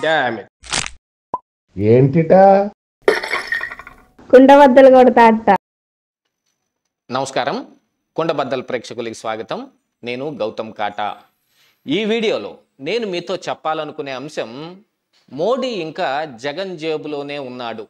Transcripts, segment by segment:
Damn it. ఏంటిటా కుండబద్దలు కొడతా అట్ట. నమస్కారం, కుండబద్దల ప్రేక్షకులకి స్వాగతం. నేను గౌతమ్ కాటా. ఈ వీడియోలో నేను మీతో చెప్పాలనుకునే అంశం, మోడీ ఇంకా జగన్ జేబులోనే ఉన్నాడు.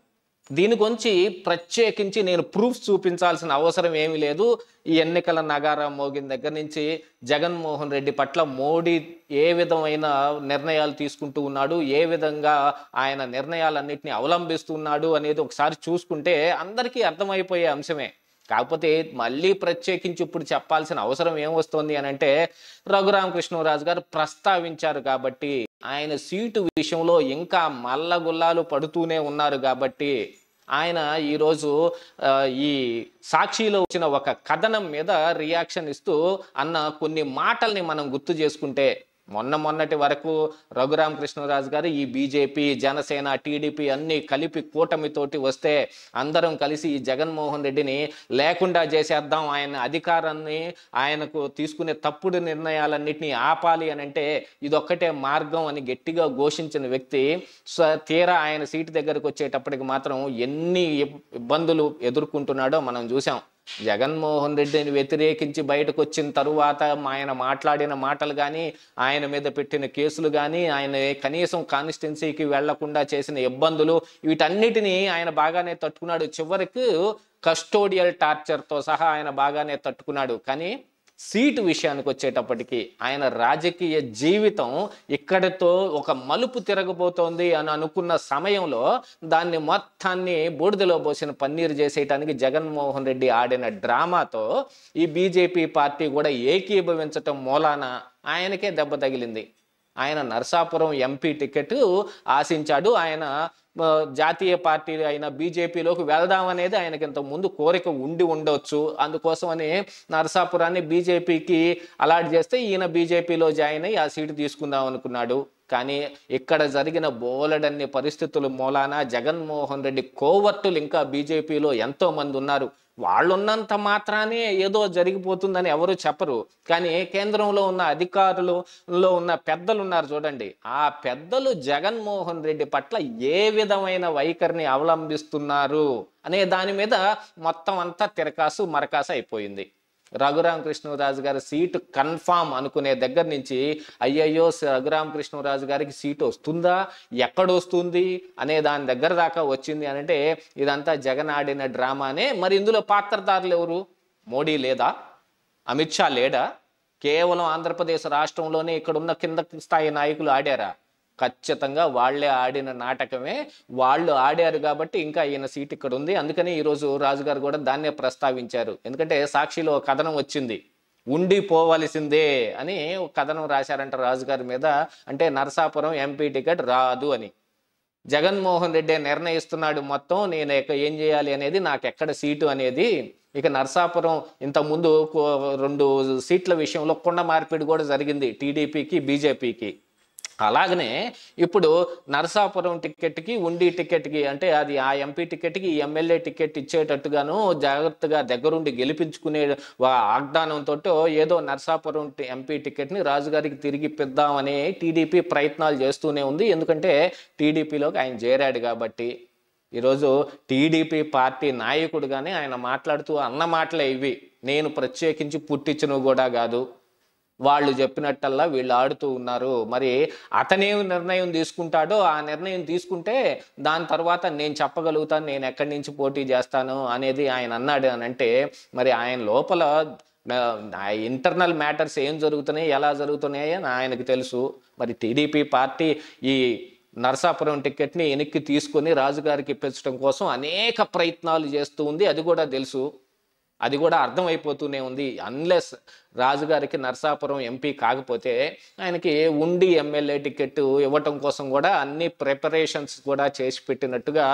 దీని గురించి ప్రత్యేకించి నేను ప్రూఫ్స్ చూపించాల్సిన అవసరం ఏమీ లేదు. ఈ ఎన్నికల నగారా మోగిన దగ్గర నుంచి జగన్మోహన్ రెడ్డి పట్ల మోడీ ఏ విధమైన నిర్ణయాలు తీసుకుంటూ ఉన్నాడు, ఏ విధంగా ఆయన నిర్ణయాలన్నింటినీ అవలంబిస్తున్నాడు అనేది ఒకసారి చూసుకుంటే అందరికీ అర్థమైపోయే అంశమే. కాకపోతే మళ్ళీ ప్రత్యేకించి ఇప్పుడు చెప్పాల్సిన అవసరం ఏమొస్తుంది అని అంటే, రఘురామకృష్ణరాజు గారు ప్రస్తావించారు కాబట్టి, ఆయన సీటు విషయంలో ఇంకా మల్లగుల్లాలు పడుతూనే ఉన్నారు కాబట్టి, ఆయన ఈరోజు ఈ సాక్షిలో వచ్చిన ఒక కథనం మీద రియాక్షన్ ఇస్తూ అన్న కొన్ని మాటల్ని మనం గుర్తు చేసుకుంటే, మొన్నటి వరకు రఘురామకృష్ణరాజు గారు ఈ బీజేపీ, జనసేన, టీడీపీ అన్ని కలిపి కూటమితోటి వస్తే అందరం కలిసి ఈ జగన్మోహన్ రెడ్డిని లేకుండా చేసేద్దాం, ఆయన అధికారాన్ని, ఆయనకు తీసుకునే తప్పుడు నిర్ణయాలన్నింటినీ ఆపాలి అని అంటే ఇదొక్కటే మార్గం అని గట్టిగా ఘోషించిన వ్యక్తి తీరా ఆయన సీటు దగ్గరకు వచ్చేటప్పటికి మాత్రం ఎన్ని ఇబ్బందులు ఎదుర్కొంటున్నాడో మనం చూసాం. జగన్మోహన్ రెడ్డిని వ్యతిరేకించి బయటకు వచ్చిన తరువాత ఆయన మాట్లాడిన మాటలు కానీ, ఆయన మీద పెట్టిన కేసులు కానీ, ఆయన కనీసం కాన్స్టిట్యున్సీకి వెళ్లకుండా చేసిన ఇబ్బందులు, వీటన్నిటినీ ఆయన బాగానే తట్టుకున్నాడు. చివరికి కస్టోడియల్ టార్చర్తో సహా ఆయన బాగానే తట్టుకున్నాడు. కానీ సీటు విషయానికి వచ్చేటప్పటికి ఆయన రాజకీయ జీవితం ఇక్కడితో ఒక మలుపు తిరగబోతోంది అని అనుకున్న సమయంలో దాన్ని మొత్తాన్ని బూడిదలో పోసిన పన్నీరు చేసేయటానికి జగన్మోహన్ రెడ్డి ఆడిన డ్రామాతో ఈ బీజేపీ పార్టీ కూడా ఏకీభవించటం మూలాన ఆయనకే దెబ్బ తగిలింది. ఆయన నరసాపురం ఎంపీ టికెట్ ఆశించాడు. ఆయన జాతీయ పార్టీ అయిన బీజేపీలోకి వెళ్దామనేది ఆయనకి ఇంతకు ముందు కోరిక ఉండి ఉండొచ్చు. అందుకోసమని నరసాపురాన్ని బీజేపీకి అలాట్ చేస్తే ఈయన బీజేపీలో జాయిన్ అయ్యి ఆ సీటు తీసుకుందాం అనుకున్నాడు. కానీ ఇక్కడ జరిగిన బోలెడన్ని పరిస్థితుల మూలాన జగన్మోహన్ రెడ్డి కోవర్టులు ఇంకా బీజేపీలో ఎంతో మంది ఉన్నారు. వాళ్ళున్నంత మాత్రానే ఏదో జరిగిపోతుందని ఎవరు చెప్పరు. కానీ కేంద్రంలో ఉన్న అధికారులలో ఉన్న పెద్దలు ఉన్నారు చూడండి, ఆ పెద్దలు జగన్మోహన్ రెడ్డి పట్ల ఏ విధమైన వైఖరిని అవలంబిస్తున్నారు అనే దాని మీద మొత్తం అంతా తిరకాసు మరకాసు అయిపోయింది. రఘురామకృష్ణరాజు గారి సీటు కన్ఫామ్ అనుకునే దగ్గర నుంచి అయ్యయ్యో రఘురామకృష్ణరాజు గారికి సీటు వస్తుందా, ఎక్కడొస్తుంది అనే దాని దగ్గర దాకా వచ్చింది అంటే ఇదంతా జగన్ ఆడిన డ్రామానే. మరి ఇందులో పాత్రధారులు ఎవరు? మోడీ లేదా? అమిత్ షా లేడా? కేవలం ఆంధ్రప్రదేశ్ రాష్ట్రంలోనే ఇక్కడున్న కింద స్థాయి నాయకులు ఆడారా? ఖచ్చితంగా వాళ్లే ఆడిన నాటకమే. వాళ్ళు ఆడారు కాబట్టి ఇంకా ఈయన సీట్ ఇక్కడ ఉంది. అందుకని ఈరోజు రాజుగారు కూడా దాన్నే ప్రస్తావించారు. ఎందుకంటే సాక్షిలో కథనం వచ్చింది, ఉండిపోవలసిందే అని కథనం రాశారంట రాజుగారి మీద. అంటే నరసాపురం ఎంపీ టికెట్ రాదు అని. జగన్మోహన్ రెడ్డి నిర్ణయిస్తున్నాడు మొత్తం, నేను ఏం చేయాలి అనేది, నాకు ఎక్కడ సీటు అనేది. ఇక నరసాపురం ఇంతకుముందు 2 సీట్ల విషయంలో కుండ మార్పిడి కూడా జరిగింది టీడీపీకి, బీజేపీకి. అలాగనే ఇప్పుడు నరసాపురం టికెట్కి, ఉండి టికెట్కి, అంటే అది ఆ ఎంపీ టికెట్కి ఎమ్మెల్యే టికెట్ ఇచ్చేటట్టుగాను జాగ్రత్తగా దగ్గరుండి గెలిపించుకునే వాగ్దానంతో ఏదో నరసాపురం ఎంపీ టికెట్ని రాజుగారికి తిరిగి ఇప్పిద్దామని టీడీపీ ప్రయత్నాలు చేస్తూనే ఉంది. ఎందుకంటే టీడీపీలోకి ఆయన చేరాడు కాబట్టి. ఈరోజు టీడీపీ పార్టీ నాయకుడుగానే ఆయన మాట్లాడుతూ అన్న మాటలే ఇవి. నేను ప్రత్యేకించి పుట్టించినవి కూడా కాదు, వాళ్ళు చెప్పినట్టల్లా వీళ్ళు ఆడుతూ ఉన్నారు. మరి అతనేం నిర్ణయం తీసుకుంటాడో ఆ నిర్ణయం తీసుకుంటే దాని తర్వాత నేను చెప్పగలుగుతాను నేను ఎక్కడి నుంచి పోటీ చేస్తాను అనేది ఆయన అన్నాడు అని అంటే, మరి ఆయన లోపల ఇంటర్నల్ మ్యాటర్స్ ఏం జరుగుతున్నాయి, ఎలా జరుగుతున్నాయి అని ఆయనకు తెలుసు. మరి టీడీపీ పార్టీ ఈ నరసాపురం టికెట్ని వెనక్కి తీసుకొని రాజుగారికి ఇప్పించడం కోసం అనేక ప్రయత్నాలు చేస్తూ ఉంది. అది కూడా తెలుసు, అది కూడా అర్థమైపోతూనే ఉంది. అన్లెస్ రాజుగారికి నరసాపురం ఎంపీ కాకపోతే ఆయనకి ఉండి ఎమ్మెల్యే టికెట్ ఇవ్వటం కోసం కూడా అన్ని ప్రిపరేషన్స్ కూడా చేసి పెట్టినట్టుగా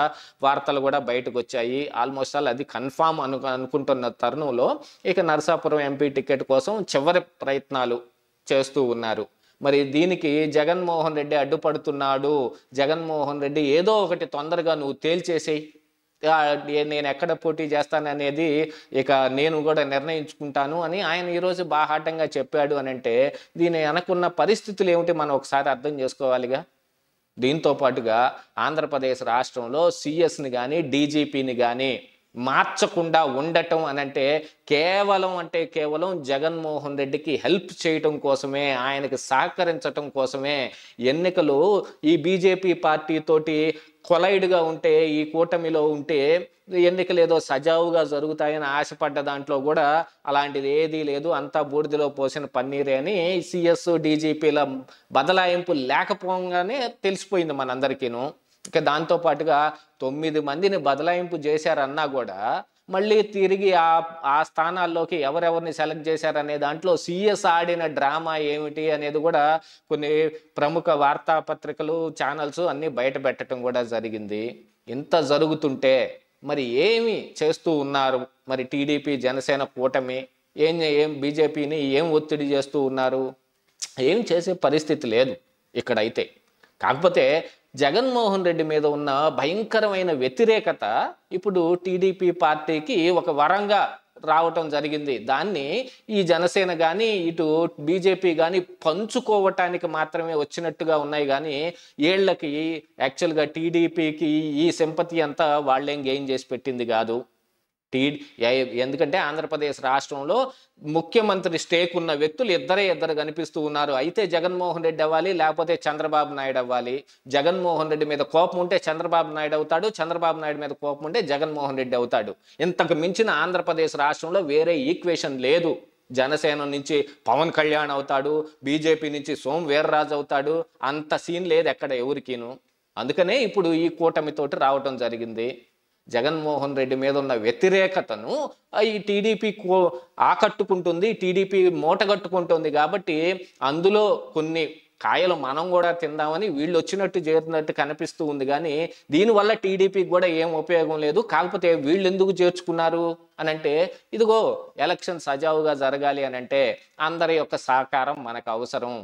వార్తలు కూడా బయటకు వచ్చాయి. ఆల్మోస్ట్ ఆల్ అది కన్ఫామ్ అనుకుంటున్న తరుణంలో ఇక నరసాపురం ఎంపీ టికెట్ కోసం చివరి ప్రయత్నాలు చేస్తూ ఉన్నారు. మరి దీనికి జగన్మోహన్ రెడ్డి అడ్డుపడుతున్నాడు. జగన్మోహన్ రెడ్డి ఏదో ఒకటి తొందరగా నువ్వు తేల్చేసేయి, నేను ఎక్కడ పోటీ చేస్తాననేది ఇక నేను కూడా నిర్ణయించుకుంటాను అని ఆయన ఈరోజు బాహాటంగా చెప్పాడు అని అంటే దీని వెనకున్న పరిస్థితులు ఏమిటి మనం ఒకసారి అర్థం చేసుకోవాలిగా. దీంతో పాటుగా ఆంధ్రప్రదేశ్ రాష్ట్రంలో సిఎస్ని కానీ డీజీపీని కానీ మార్చకుండా ఉండటం అనంటే కేవలం జగన్మోహన్ రెడ్డికి హెల్ప్ చేయటం కోసమే, ఆయనకి సహకరించటం కోసమే. ఎన్నికలు ఈ బీజేపీ పార్టీతోటి కొలైడ్గా ఉంటే, ఈ కూటమిలో ఉంటే ఎన్నికలు ఏదో సజావుగా జరుగుతాయని ఆశపడ్డ దాంట్లో కూడా అలాంటిది ఏదీ లేదు, అంతా బూడిదలో పోసిన పన్నీరే అని సిఎస్ డీజీపీల బదలాయింపు లేకపోగానే తెలిసిపోయింది మనందరికీను. ఇక దాంతోపాటుగా 9 మందిని బదలాయింపు చేశారన్నా కూడా మళ్ళీ తిరిగి ఆ స్థానాల్లోకి ఎవరెవరిని సెలెక్ట్ చేశారనే దాంట్లో సిఎస్ ఆడిన డ్రామా ఏమిటి అనేది కూడా కొన్ని ప్రముఖ వార్తాపత్రికలు, ఛానల్స్ అన్నీ బయట పెట్టడం కూడా జరిగింది. ఇంత జరుగుతుంటే మరి ఏమి చేస్తూ ఉన్నారు మరి టీడీపీ జనసేన కూటమి? ఏం బీజేపీని ఏం ఒత్తిడి చేస్తూ ఉన్నారు? ఏం చేసే పరిస్థితి లేదు ఇక్కడైతే. కాకపోతే జగన్మోహన్ రెడ్డి మీద ఉన్న భయంకరమైన వ్యతిరేకత ఇప్పుడు టీడీపీ పార్టీకి ఒక వరంగా రావటం జరిగింది. దాన్ని ఈ జనసేన కానీ ఇటు బీజేపీ కానీ పంచుకోవటానికి మాత్రమే వచ్చినట్టుగా ఉన్నాయి కానీ ఏళ్లకి యాక్చువల్గా టీడీపీకి ఈ సింపతి అంతా వాళ్ళేం గెయిన్ చేసి పెట్టింది కాదు. ఎందుకంటే ఆంధ్రప్రదేశ్ రాష్ట్రంలో ముఖ్యమంత్రి స్టేక్ ఉన్న వ్యక్తులు ఇద్దరు కనిపిస్తూ ఉన్నారు. అయితే జగన్మోహన్ రెడ్డి అవ్వాలి, లేకపోతే చంద్రబాబు నాయుడు అవ్వాలి. జగన్మోహన్ రెడ్డి మీద కోపం ఉంటే చంద్రబాబు నాయుడు అవుతాడు, చంద్రబాబు నాయుడు మీద కోపం ఉంటే జగన్మోహన్ రెడ్డి అవుతాడు. ఇంతకు మించిన ఆంధ్రప్రదేశ్ రాష్ట్రంలో వేరే ఈక్వేషన్ లేదు. జనసేన నుంచి పవన్ కళ్యాణ్ అవుతాడు, బీజేపీ నుంచి సోము వీర్రాజు అవుతాడు. అంత సీన్ లేదు ఎక్కడ ఎవరికీను. అందుకనే ఇప్పుడు ఈ కూటమితోటి రావటం జరిగింది. జగన్మోహన్ రెడ్డి మీద ఉన్న వ్యతిరేకతను ఈ టీడీపీ ఆకట్టుకుంటుంది, టీడీపీ మూటగట్టుకుంటుంది. కాబట్టి అందులో కొన్ని కాయలు మనం కూడా తిందామని వీళ్ళు వచ్చినట్టు చేరినట్టు కనిపిస్తూ ఉంది. కానీ దీనివల్ల టీడీపీకి కూడా ఏం ఉపయోగం లేదు. కాకపోతే వీళ్ళు ఎందుకు చేర్చుకున్నారు అని అంటే, ఇదిగో ఎలక్షన్ సజావుగా జరగాలి అని అంటే అందరి యొక్క సహకారం మనకు అవసరం.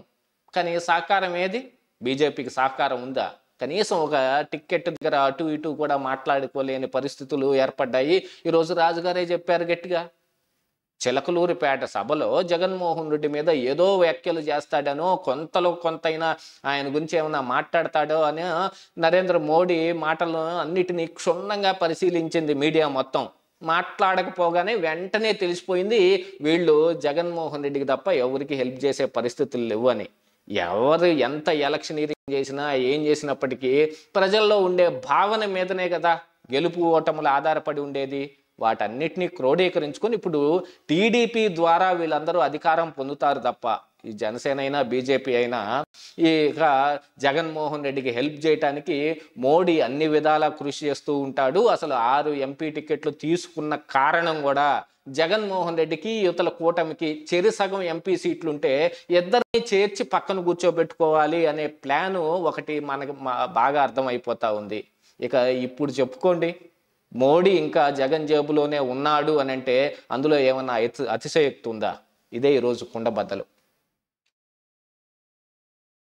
కానీ సహకారం ఏది? బీజేపీకి సహకారం ఉందా? కనీసం ఒక టికెట్ దగ్గర అటు ఇటు కూడా మాట్లాడుకోలేని పరిస్థితులు ఏర్పడ్డాయి. ఈరోజు రాజుగారే చెప్పారు గట్టిగా, చిలకలూరిపేట సభలో జగన్మోహన్ రెడ్డి మీద ఏదో వ్యాఖ్యలు చేస్తాడనో, కొంతలో కొంతైనా ఆయన గురించి ఏమైనా మాట్లాడతాడో అని నరేంద్ర మోడీ మాటలను అన్నిటినీ క్షుణ్ణంగా పరిశీలించింది మీడియా మొత్తం. మాట్లాడకపోగానే వెంటనే తెలిసిపోయింది వీళ్ళు జగన్మోహన్ రెడ్డికి తప్ప ఎవరికి హెల్ప్ చేసే పరిస్థితులు లేవు అని. ఎవరు ఎంత ఎలక్షనీరింగ్ చేసినా ఏం చేసినప్పటికీ ప్రజల్లో ఉండే భావన మీదనే కదా గెలుపు ఓటములు ఆధారపడి ఉండేది. వాటన్నిటినీ క్రోడీకరించుకొని ఇప్పుడు టీడీపీ ద్వారా వీళ్ళందరూ అధికారం పొందుతారు తప్ప ఈ జనసేన అయినా బీజేపీ అయినా ఇక జగన్మోహన్ రెడ్డికి హెల్ప్ చేయటానికి మోడీ అన్ని విధాలా కృషి చేస్తూ ఉంటాడు. అసలు 6 ఎంపీ టికెట్లు తీసుకున్న కారణం కూడా జగన్మోహన్ రెడ్డికి యువతల కూటమికి చెరిసగం ఎంపీ సీట్లుంటే ఇద్దరిని చేర్చి పక్కన కూర్చోబెట్టుకోవాలి అనే ప్లాను ఒకటి మనకు బాగా అర్థమైపోతా ఉంది. ఇక ఇప్పుడు చెప్పుకోండి, మోడీ ఇంకా జగన్ జేబులోనే ఉన్నాడు అని అంటే అందులో ఏమన్నా అతిశయోక్తి ఉందా? ఇదే ఈరోజు కుండబద్దలు.